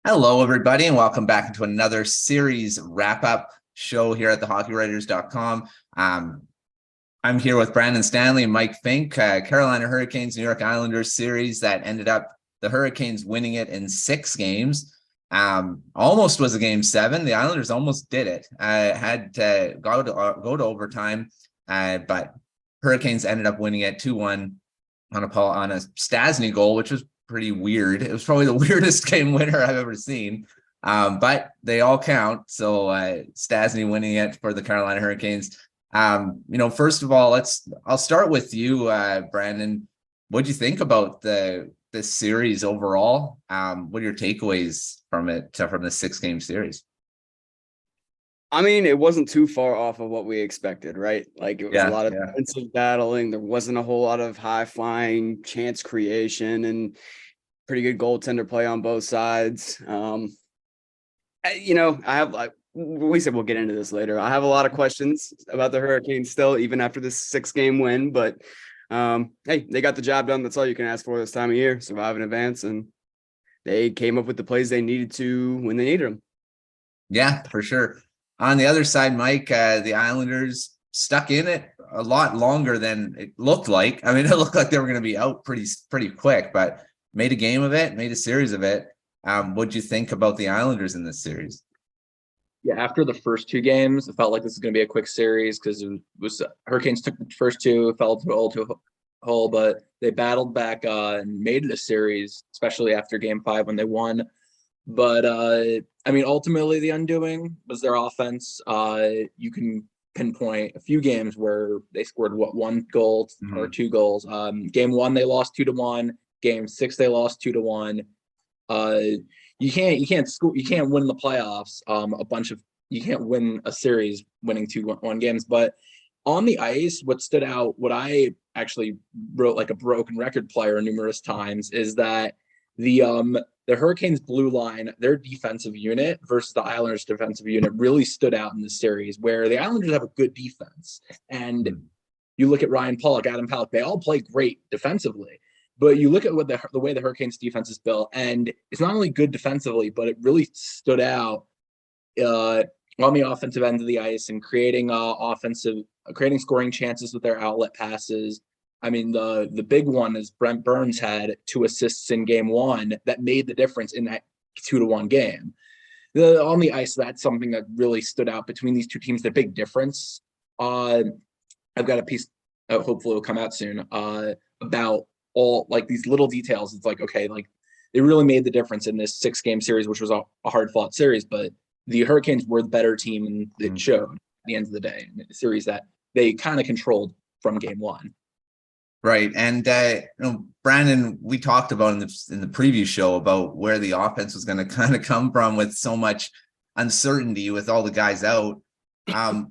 Hello, everybody, and welcome back into another series wrap-up show here at thehockeywriters.com. I'm here with Brandon Stanley and Mike Fink, Carolina Hurricanes, New York Islanders series that ended up the Hurricanes winning it in 6 games. Almost was a game 7. The Islanders almost did it. Had to go to overtime, but Hurricanes ended up winning it 2-1 on a Stastny goal, which was pretty weird. It was probably the weirdest game winner I've ever seen. But they all count. So Stastny winning it for the Carolina Hurricanes. First of all, I'll start with you, Brandon. What do you think about this series overall? What are your takeaways from it, from the 6-game series? I mean, it wasn't too far off of what we expected, right? Like it was a lot of defensive battling. There wasn't a whole lot of high flying chance creation and pretty good goaltender play on both sides. I have we said we'll get into this later. I have a lot of questions about the Hurricanes still, even after this 6-game win, but hey, they got the job done. That's all you can ask for this time of year, survive in advance. And they came up with the plays they needed to when they needed them. Yeah, for sure. On the other side, Mike, the Islanders stuck in it a lot longer than it looked like. I mean, it looked like they were going to be out pretty quick, but made a game of it, made a series of it. What'd you think about the Islanders in this series? Yeah, after the first 2 games, it felt like this was going to be a quick series because it was Hurricanes took the first 2, fell to a hole, but they battled back and made it a series, especially after Game 5 when they won. But ultimately the undoing was their offense. You can pinpoint a few games where they scored 1 goal or 2 goals. Game 1 they lost 2-1. Game 6 they lost 2-1. You can't win the playoffs. You can't win a series winning 2-1 games. But on the ice, what stood out, what I actually wrote like a broken record player numerous times, is that the Hurricanes blue line, their defensive unit versus the Islanders defensive unit really stood out in this series, where the Islanders have a good defense. And you look at Ryan Pulock, Adam Powell, they all play great defensively. But you look at what the way the Hurricanes defense is built, and it's not only good defensively, but it really stood out on the offensive end of the ice and creating scoring chances with their outlet passes. I mean, the big one is Brent Burns had 2 assists in Game 1 that made the difference in that 2-1 game. On the ice, that's something that really stood out between these two teams. The big difference. I've got a piece, hopefully will come out soon, about all like these little details. It's like, okay, like they really made the difference in this 6-game series, which was a hard-fought series, but the Hurricanes were the better team, and it showed at the end of the day in the series that they kind of controlled from Game 1. Right. And, Brandon, we talked about in the preview show about where the offense was going to kind of come from with so much uncertainty with all the guys out.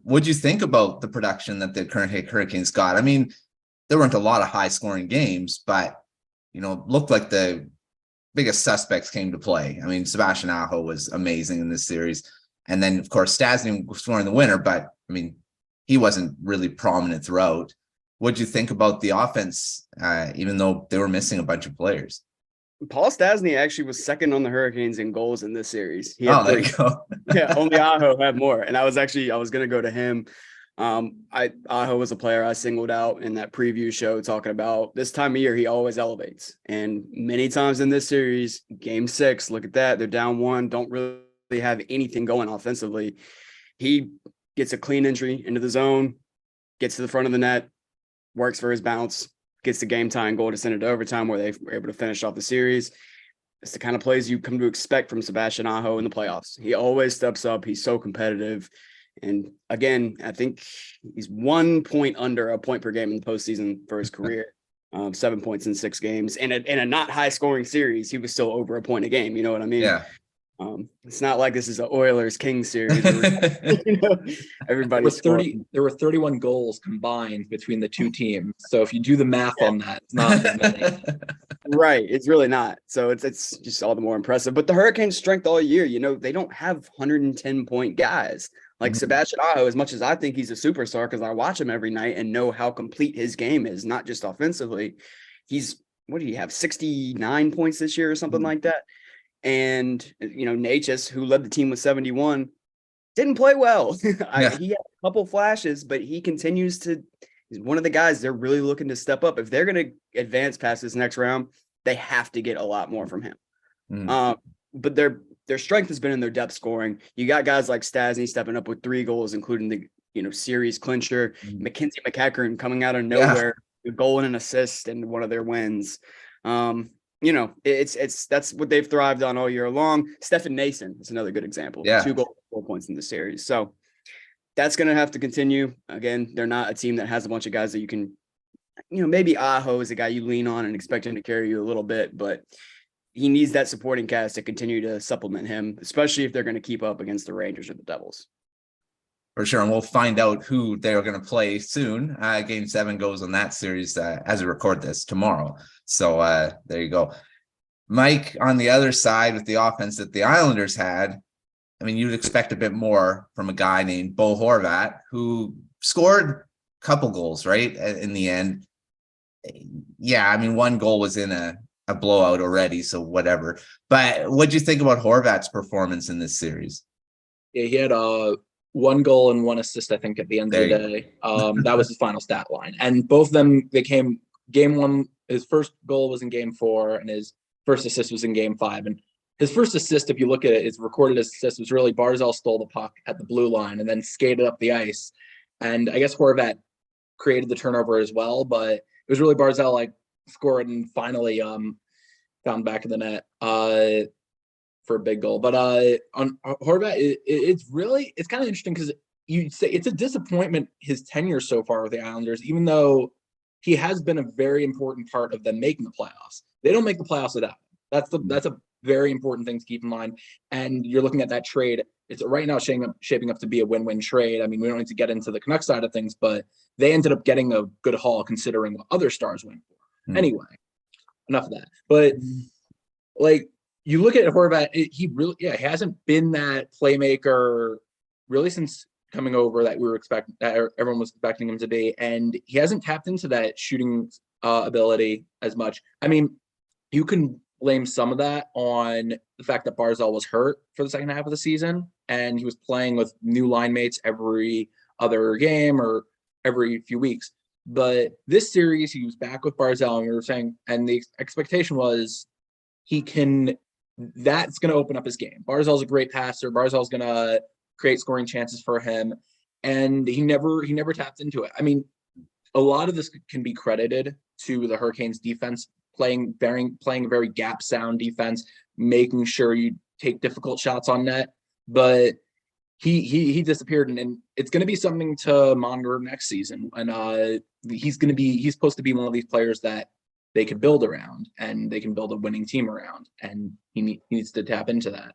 What'd you think about the production that the current Hurricanes got? I mean, there weren't a lot of high scoring games, but, looked like the biggest suspects came to play. I mean, Sebastian Aho was amazing in this series. And then, of course, Stastny was scoring the winner, but, I mean, he wasn't really prominent throughout. What'd you think about the offense, even though they were missing a bunch of players? Paul Stastny actually was second on the Hurricanes in goals in this series. There you go. Yeah, only Aho had more. And I was going to go to him. Aho was a player I singled out in that preview show, talking about this time of year, he always elevates. And many times in this series, Game 6, look at that. They're down 1, don't really have anything going offensively. He gets a clean entry into the zone, gets to the front of the net, works for his bounce, gets the game-tying goal to send it to overtime where they were able to finish off the series. It's the kind of plays you come to expect from Sebastian Aho in the playoffs. He always steps up. He's so competitive. And again, I think he's 1 point under a point per game in the postseason for his career. 7 points in 6 games. And in a not high-scoring series, he was still over a point a game. You know what I mean? Yeah. It's not like this is an Oilers-Kings series. Everybody's there were 31 goals combined between the two teams. So if you do the math on that, it's not as many. Right. It's really not. So it's just all the more impressive. But the Hurricanes' strength all year, they don't have 110-point guys. Like Sebastian Aho, as much as I think he's a superstar because I watch him every night and know how complete his game is, not just offensively. What do you have, 69 points this year or something like that? And, Natchez, who led the team with 71, didn't play well. He had a couple flashes, but he continues to – he's one of the guys they're really looking to step up. If they're going to advance past this next round, they have to get a lot more from him. But their strength has been in their depth scoring. You got guys like Stasny stepping up with 3 goals, including the series clincher. Mackenzie McEachern coming out of nowhere, a goal and an assist in one of their wins. That's what they've thrived on all year long. Stefan Nason is another good example. 2 goals, 4 points in the series. So that's going to have to continue. Again, they're not a team that has a bunch of guys that you can, maybe Aho is a guy you lean on and expect him to carry you a little bit, but he needs that supporting cast to continue to supplement him, especially if they're going to keep up against the Rangers or the Devils. For sure. And we'll find out who they're going to play soon. Game 7 goes on that series as we record this tomorrow. So there you go. Mike, on the other side with the offense that the Islanders had, I mean, you'd expect a bit more from a guy named Bo Horvat, who scored a couple goals, right? In the end. Yeah, I mean, 1 goal was in a blowout already, so whatever. But what do you think about Horvat's performance in this series? Yeah, he had 1 goal and 1 assist, I think, at the end of the day. That was his final stat line. And both of them, they came game 1. His first goal was in game 4, and his first assist was in game 5. And his first assist, if you look at it, his recorded assist was really Barzal stole the puck at the blue line and then skated up the ice. And I guess Horvat created the turnover as well, but it was really Barzal scored and finally found back in the net for a big goal. But on Horvat, it's kind of interesting because you'd say it's a disappointment his tenure so far with the Islanders, even though he has been a very important part of them making the playoffs. They don't make the playoffs without him. That's a very important thing to keep in mind. And you're looking at that trade. It's right now shaping up to be a win-win trade. I mean, we don't need to get into the Canucks side of things, but they ended up getting a good haul considering what other stars went for. Anyway, enough of that. But you look at Horvat, he hasn't been that playmaker really since coming over that everyone was expecting him to be, and he hasn't tapped into that shooting ability as much. I mean, you can blame some of that on the fact that Barzal was hurt for the second half of the season, and he was playing with new line mates every other game or every few weeks. But this series, he was back with Barzal, and we were saying, and the expectation was that's going to open up his game. Barzal's a great passer. Barzal's going to create scoring chances for him, and he never tapped into it. I mean, a lot of this can be credited to the Hurricanes defense playing a very gap sound defense, making sure you take difficult shots on net. But he disappeared, and it's going to be something to monitor next season. And he's supposed to be one of these players that they can build around, and they can build a winning team around, and he needs to tap into that.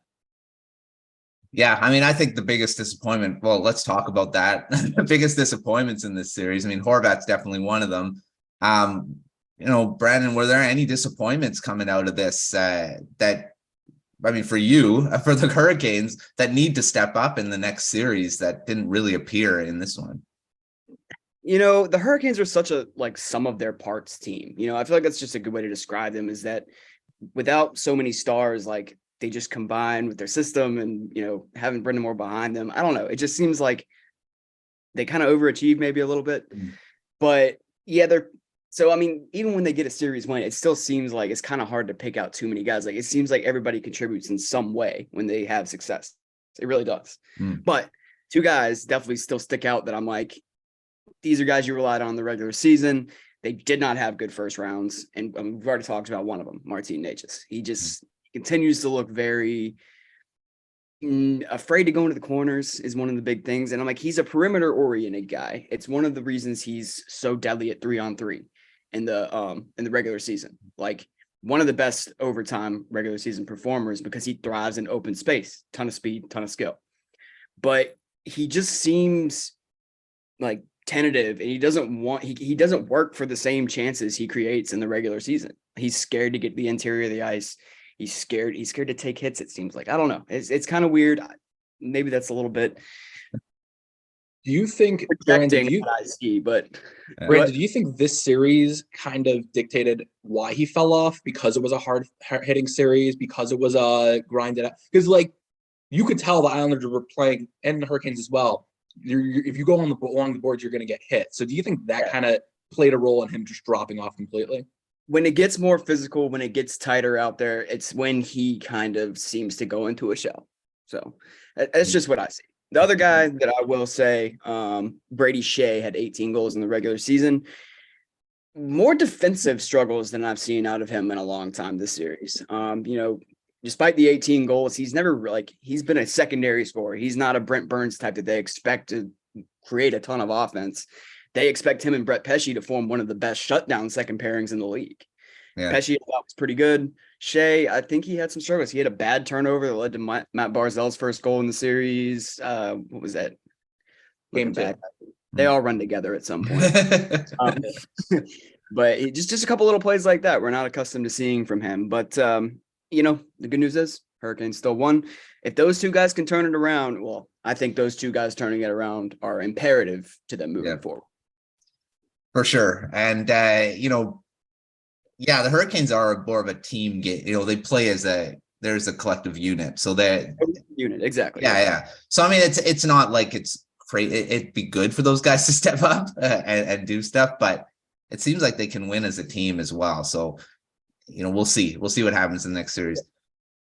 Yeah, I mean, I think the biggest disappointment, well, let's talk about that. The biggest disappointments in this series, I mean, Horvat's definitely one of them. Brandon, were there any disappointments coming out of this for you, for the Hurricanes, that need to step up in the next series that didn't really appear in this one? The Hurricanes are such a sum of their parts team. I feel like that's just a good way to describe them, is that without so many stars, they just combine with their system and, having Brendan Moore behind them. I don't know. It just seems like they kind of overachieve maybe a little bit, but yeah, even when they get a series win, it still seems like it's kind of hard to pick out too many guys. It seems like everybody contributes in some way when they have success. It really does. But 2 guys definitely still stick out that I'm like, these are guys you relied on in the regular season. They did not have good first rounds. And we've already talked about one of them, Martin Necas. He just continues to look very afraid to go into the corners is one of the big things. And I'm like, he's a perimeter oriented guy. It's one of the reasons he's so deadly at 3-on-3 in the regular season. One of the best overtime regular season performers, because he thrives in open space, ton of speed, ton of skill. But he just seems tentative, and he doesn't work for the same chances he creates in the regular season. He's scared to get the interior of the ice. He's scared to take hits, it seems like. I don't know. It's kind of weird. Maybe that's a little bit Do you think, Projecting what I see, but Brandon, do you think this series kind of dictated why he fell off? Because it was a hard hitting series, because it was a grinded out? Because like you could tell the Islanders were playing, and the Hurricanes as well. If you go along the boards, you're going to get hit. So do you think that kind of played a role in him just dropping off completely? When it gets more physical, when it gets tighter out there, it's when he kind of seems to go into a shell. So that's just what I see. The other guy that I will say, Brady Shea had 18 goals in the regular season. More defensive struggles than I've seen out of him in a long time this series. Despite the 18 goals, he's never he's been a secondary scorer. He's not a Brent Burns type that they expect to create a ton of offense. They expect him and Brett Pesce to form one of the best shutdown second pairings in the league. Yeah. Pesce was pretty good. Shea, I think he had some struggles. He had a bad turnover that led to Matt Barzal's first goal in the series. What was that? Game 2. They all run together at some point. But just a couple little plays like that we're not accustomed to seeing from him. But, the good news is Hurricanes still won. If those two guys can turn it around, well, I think those two guys turning it around are imperative to them moving forward. For sure. And, the Hurricanes are more of a team game. They play there's a collective unit. So unit, exactly. Yeah. So, I mean, it's not like it's crazy. It'd be good for those guys to step up and do stuff, but it seems like they can win as a team as well. So, we'll see. We'll see what happens in the next series.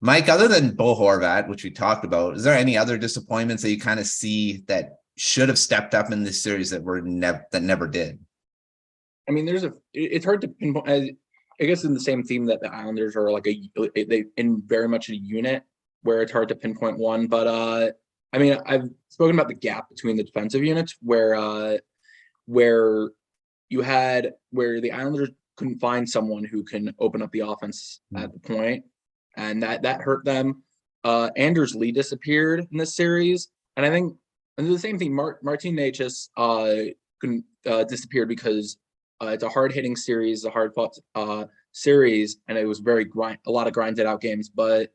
Mike, other than Bo Horvat, which we talked about, is there any other disappointments that you kind of see that should have stepped up in this series that never did? I mean, it's hard to pinpoint. I guess in the same theme that the Islanders are they in very much a unit where it's hard to pinpoint one. But I mean, I've spoken about the gap between the defensive units where the Islanders couldn't find someone who can open up the offense at the point, and that hurt them. Anders Lee disappeared in this series, and I think the same thing. Martin Necas disappeared because it's a hard hitting series, a hard fought series, and it was a lot of grinded out games. But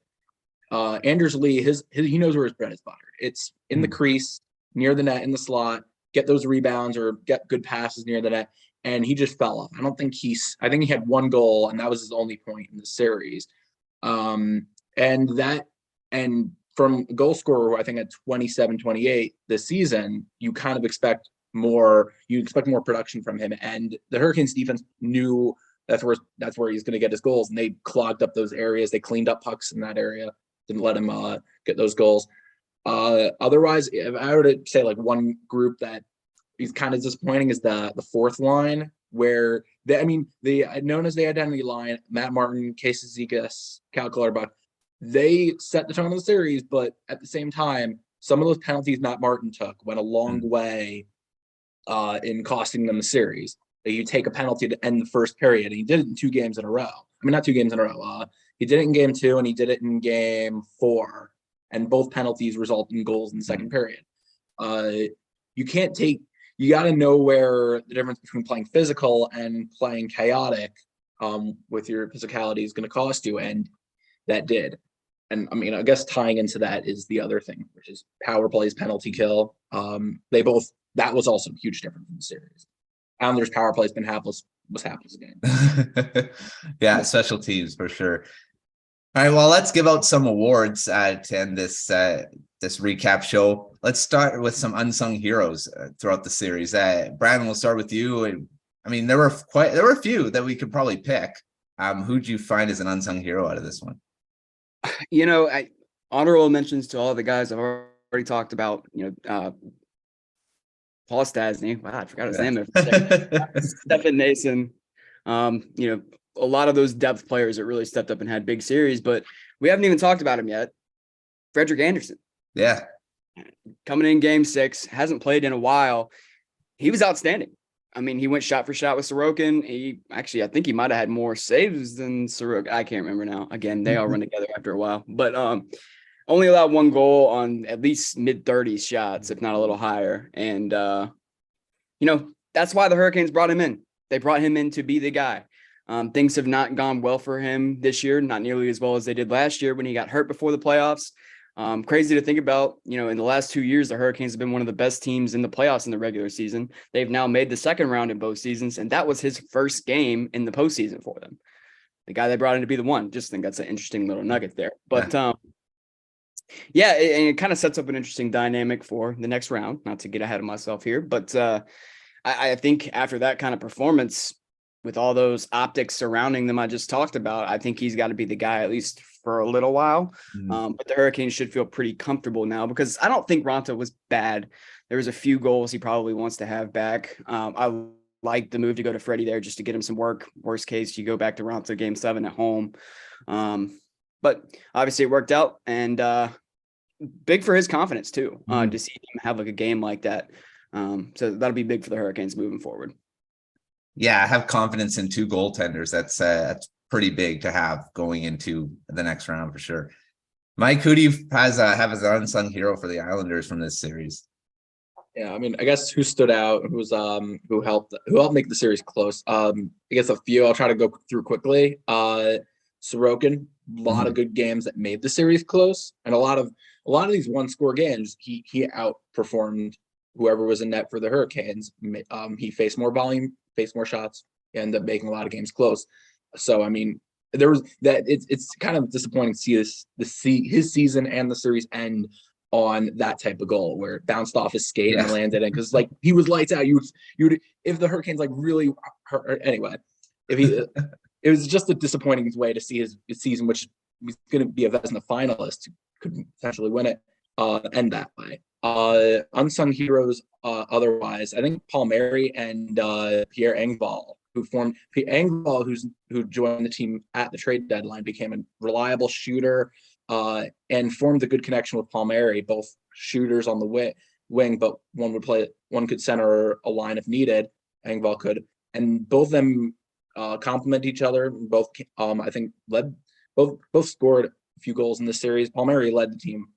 Anders Lee, he knows where his bread is buttered. It's in the crease, near the net, in the slot, get those rebounds or get good passes near the net. And he just fell off. I think he had one goal, and that was his only point in the series. And from a goal scorer, who I think at 27, 28 this season, you kind of expect more production from him. And the Hurricanes defense knew that's where he's going to get his goals, and they clogged up those areas. They cleaned up pucks in that area, didn't let him get those goals. Otherwise, if I were to say like one group that is kind of disappointing is the fourth line, where known as the identity line, Matt Martin, Casey Zigas, Cal Clutterbuck, they set the tone of the series, but at the same time, some of those penalties Matt Martin took went a long way in costing them the series. You take a penalty to end the first period, and he did it in 2 games in a row. I mean, not 2 games in a row. He did it in game 2, and he did it in game 4, and both penalties result in goals in the second period. You got to know where the difference between playing physical and playing chaotic with your physicality is going to cost you, and that did. And I mean, I guess tying into that is the other thing, which is power plays, penalty kill. That was also a huge difference in the series. Islanders power play has been hapless again. Yeah, special teams for sure. All right, well, let's give out some awards to end this recap show. Let's start with some unsung heroes throughout the series. Brandon, we'll start with you. I mean, there were a few that we could probably pick. Who'd you find as an unsung hero out of this one? Honorable mentions to all the guys I've already talked about. Paul Stastny. Wow, I forgot his name. Stefan Nason. A lot of those depth players that really stepped up and had big series, but we haven't even talked about him yet. Frederik Andersen. Yeah. Coming in game 6, hasn't played in a while. He was outstanding. I mean, he went shot for shot with Sorokin. I think he might have had more saves than Sorokin. I can't remember now. Again, they all run together after a while, but only allowed 1 goal on at least mid-30s shots, if not a little higher. And, that's why the Hurricanes brought him in. They brought him in to be the guy. Things have not gone well for him this year, not nearly as well as they did last year when he got hurt before the playoffs. Crazy to think about, in the last 2 years, the Hurricanes have been one of the best teams in the playoffs in the regular season. They've now made the second round in both seasons, and that was his first game in the postseason for them. The guy they brought in to be the one. Just think that's an interesting little nugget there. But it kind of sets up an interesting dynamic for the next round. Not to get ahead of myself here, but I think after that kind of performance, with all those optics surrounding them I just talked about, I think he's got to be the guy at least for a little while. But the Hurricanes should feel pretty comfortable now, because I don't think Raanta was bad. There was a few goals he probably wants to have back. I like the move to go to Freddie there just to get him some work. Worst case, you go back to Raanta game 7 at home. But obviously it worked out, and big for his confidence too, to see him have like a game like that. So that'll be big for the Hurricanes moving forward. Yeah, I have confidence in 2 goaltenders. That's pretty big to have going into the next round for sure. Mike, who do you have as an unsung hero for the Islanders from this series? Yeah, I mean, I guess who stood out, who helped make the series close. I guess a few I'll try to go through quickly. Sorokin, a lot of good games that made the series close, and a lot of these 1-score games, he outperformed whoever was in net for the Hurricanes. He faced more volume, faced more shots, ended up making a lot of games close. So I mean, there was that. It's kind of disappointing to see his season and the series end on that type of goal where it bounced off his skate and landed in, because like he was lights out. You would if the Hurricanes like really hurt anyway. It was just a disappointing way to see his season, which was going to be a Vezina finalist, could potentially win it, end that way. Unsung heroes otherwise, I think Palmieri and Pierre Engvall, who joined the team at the trade deadline, became a reliable shooter and formed a good connection with Palmieri, both shooters on the wing, but one could center a line if needed. Engvall could, and both of them complement each other. Both I think both scored a few goals in this series. Palmieri led the team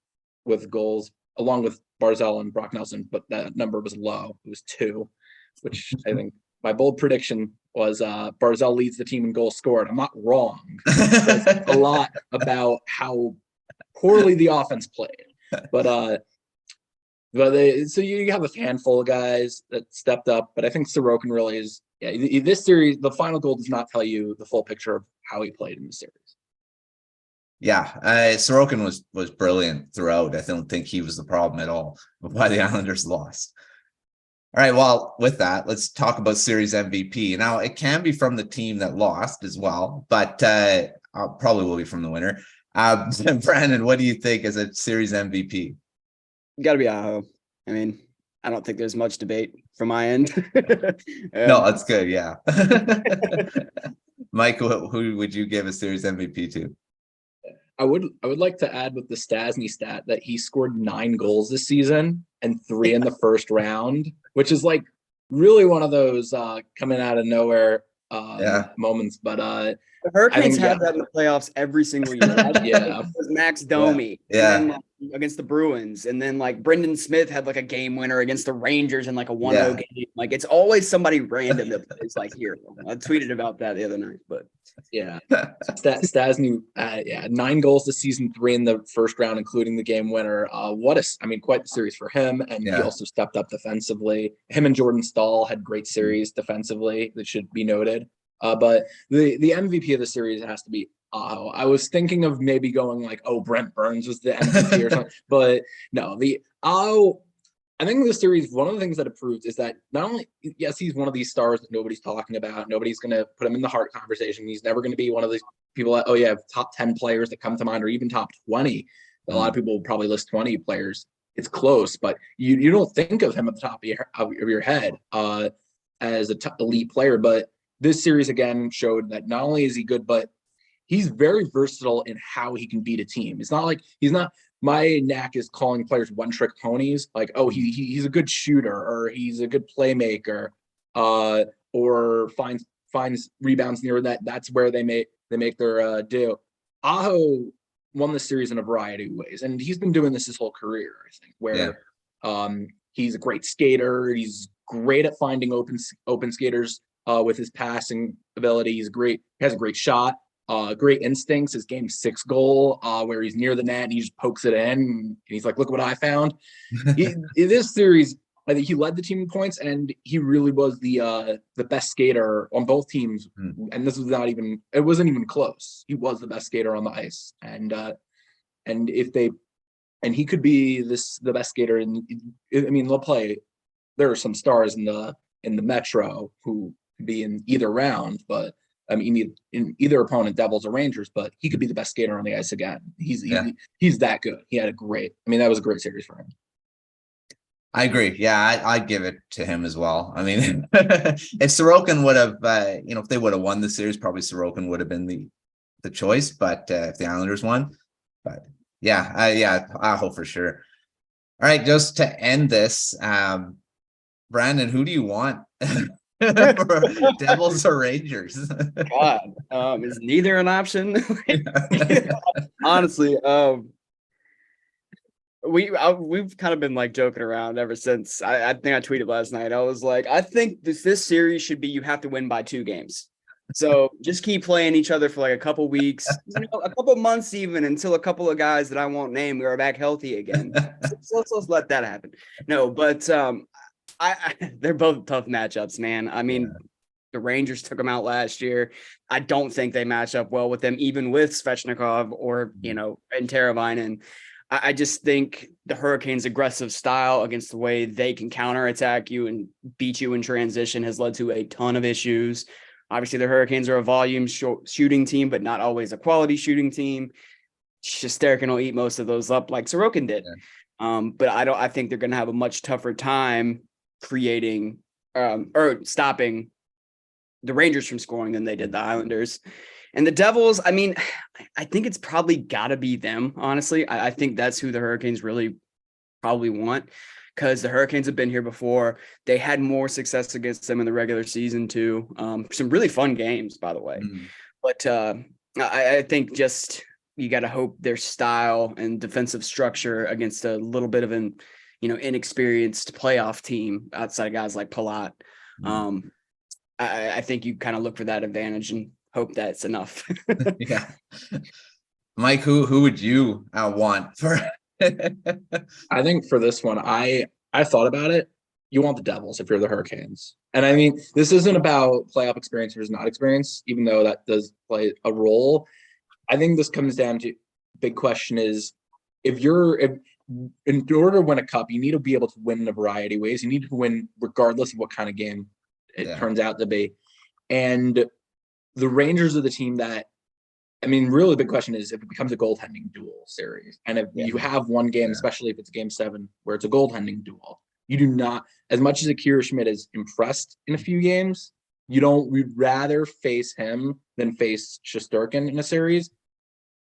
with goals along with Barzal and Brock Nelson, but that number was low. It was 2, which I think my bold prediction was Barzal leads the team in goals scored. I'm not wrong. It's a lot about how poorly the offense played, but so you have a handful of guys that stepped up, but I think Sorokin really is. Yeah, this series, the final goal does not tell you the full picture of how he played in the series. Yeah, Sorokin was brilliant throughout. I don't think he was the problem at all of why the Islanders lost. All right, well, with that, let's talk about series MVP. Now, it can be from the team that lost as well, but probably will be from the winner. Brandon, what do you think as a series MVP? Got to be Aho. I mean, I don't think there's much debate from my end. No, that's good. Yeah. Mike, who would you give a series MVP to? I would like to add with the Stastny stat that he scored 9 goals this season and 3 in the first round, which is like really one of those coming out of nowhere moments. But the Hurricanes have that in the playoffs every single year. It was Max Domi, and then against the Bruins, and then like Brendan Smith had like a game winner against the Rangers in like a 1-0 game. Like it's always somebody random that plays like here. I tweeted about that the other night, but Stastny, 9 goals this season, 3 in the first round, including the game winner. Quite the series for him, and he also stepped up defensively. Him and Jordan Stahl had great series defensively that should be noted. But the MVP of the series has to be Aho. I was thinking of maybe going like, Brent Burns was the MVP or something, but no, the Aho. I think the series, one of the things that it proved is that not only, yes, he's one of these stars that nobody's talking about. Nobody's going to put him in the Hart conversation. He's never going to be one of these people that, top 10 players that come to mind, or even top 20. A lot of people will probably list 20 players. It's close, but you don't think of him at the top of your head as an elite player. But this series, again, showed that not only is he good, but he's very versatile in how he can beat a team. It's not like my knack is calling players one-trick ponies, like, he's a good shooter, or he's a good playmaker, or finds rebounds near that. That's where they make their due. Aho won the series in a variety of ways, and he's been doing this his whole career, I think, where he's a great skater. He's great at finding open skaters with his passing ability. He has a great shot. great instincts. His game 6 goal, where he's near the net and he just pokes it in, and he's like, "Look what I found." In this series, I think he led the team in points, and he really was the best skater on both teams. And this was it wasn't even close. He was the best skater on the ice, and he could be the best skater. They'll play. There are some stars in the Metro who could be in either round, but in either opponent, Devils or Rangers. But he could be the best skater on the ice again. He's that good. He had that was a great series for him. I agree. Yeah, I'd give it to him as well. I mean, if Sorokin would have, if they would have won the series, probably Sorokin would have been the choice. But if the Islanders won, but I hope for sure. All right, just to end this, Brandon, who do you want for Devils or Rangers? God, is neither an option? Honestly, we've kind of been like joking around ever since. I think I tweeted last night. I was like, I think this series should be, you have to win by 2 games. So just keep playing each other for like a couple weeks, a couple months, even until a couple of guys that I won't name are back healthy again. So let's let that happen. No, but they're both tough matchups, man. I mean, the Rangers took them out last year. I don't think they match up well with them, even with Svechnikov or and Teravainen. I just think the Hurricanes' aggressive style against the way they can counterattack you and beat you in transition has led to a ton of issues. Obviously, the Hurricanes are a volume shooting team, but not always a quality shooting team. Shesterkin will eat most of those up like Sorokin did. Yeah. But I think they're going to have a much tougher time creating or stopping the Rangers from scoring than they did the Islanders. And the Devils, I mean, I think it's probably got to be them, honestly. I think that's who the Hurricanes really probably want, because the Hurricanes have been here before. They had more success against them in the regular season, too. Some really fun games, by the way. But I think just you got to hope their style and defensive structure against a little bit of an inexperienced playoff team outside of guys like Palat. I think you kind of look for that advantage and hope that's enough. Yeah. Mike, who would you want for? I think for this one, I thought about it. You want the Devils if you're the Hurricanes. And I mean, this isn't about playoff experience versus not experience, even though that does play a role. I think this comes down to, big question is, if in order to win a cup, you need to be able to win in a variety of ways. You need to win regardless of what kind of game it turns out to be. And the Rangers are the team that, really the big question is if it becomes a goaltending duel series. And if you have one game, especially if it's game 7, where it's a goaltending duel, you do not, as much as Akira Schmidt is impressed in a few games, we'd rather face him than face Shesterkin in a series.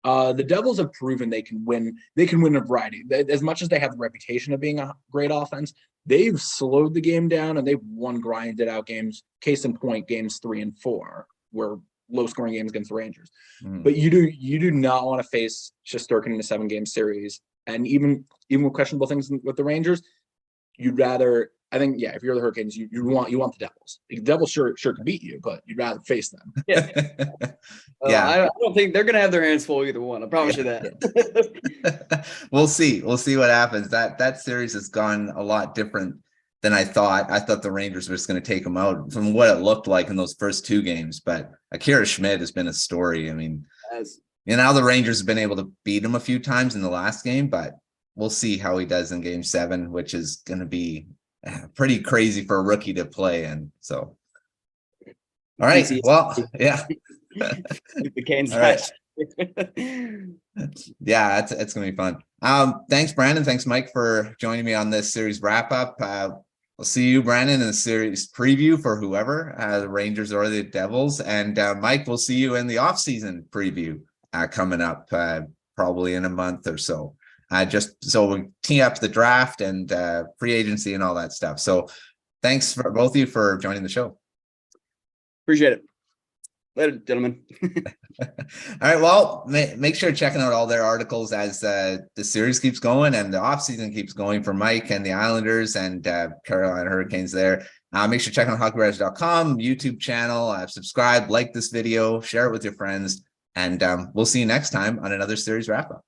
The Devils have proven they can win a variety. As much as they have the reputation of being a great offense, they've slowed the game down and they've won grinded out games. Case in point, games 3 and 4 were low scoring games against the Rangers. But you do not want to face Shesterkin in a 7-game series. And even with questionable things with the Rangers, you'd rather, I think, if you're the Hurricanes, you want the Devils. The Devils sure could beat you, but you'd rather face them. I don't think they're going to have their hands full either one. I promise you that. We'll see what happens. That series has gone a lot different than I thought. I thought the Rangers were just going to take them out from what it looked like in those first 2 games. But Akira Schmidt has been a story. Now the Rangers have been able to beat him a few times in the last game, but we'll see how he does in game 7, which is going to be pretty crazy for a rookie to play in. So, all right. Well, yeah. The Canes. Right. Yeah, it's going to be fun. Thanks, Brandon. Thanks, Mike, for joining me on this series wrap up. We'll see you, Brandon, in the series preview for whoever, the Rangers or the Devils. And Mike, we'll see you in the off-season preview coming up probably in a month or so. Just so we tee up the draft and free agency and all that stuff. So thanks for both of you for joining the show. Appreciate it. Later, gentlemen. All right. Well, make sure checking out all their articles as the series keeps going and the offseason keeps going for Mike and the Islanders and Carolina Hurricanes there. Make sure to check out HockeyWriters.com, YouTube channel, subscribe, like this video, share it with your friends. And we'll see you next time on another series wrap up.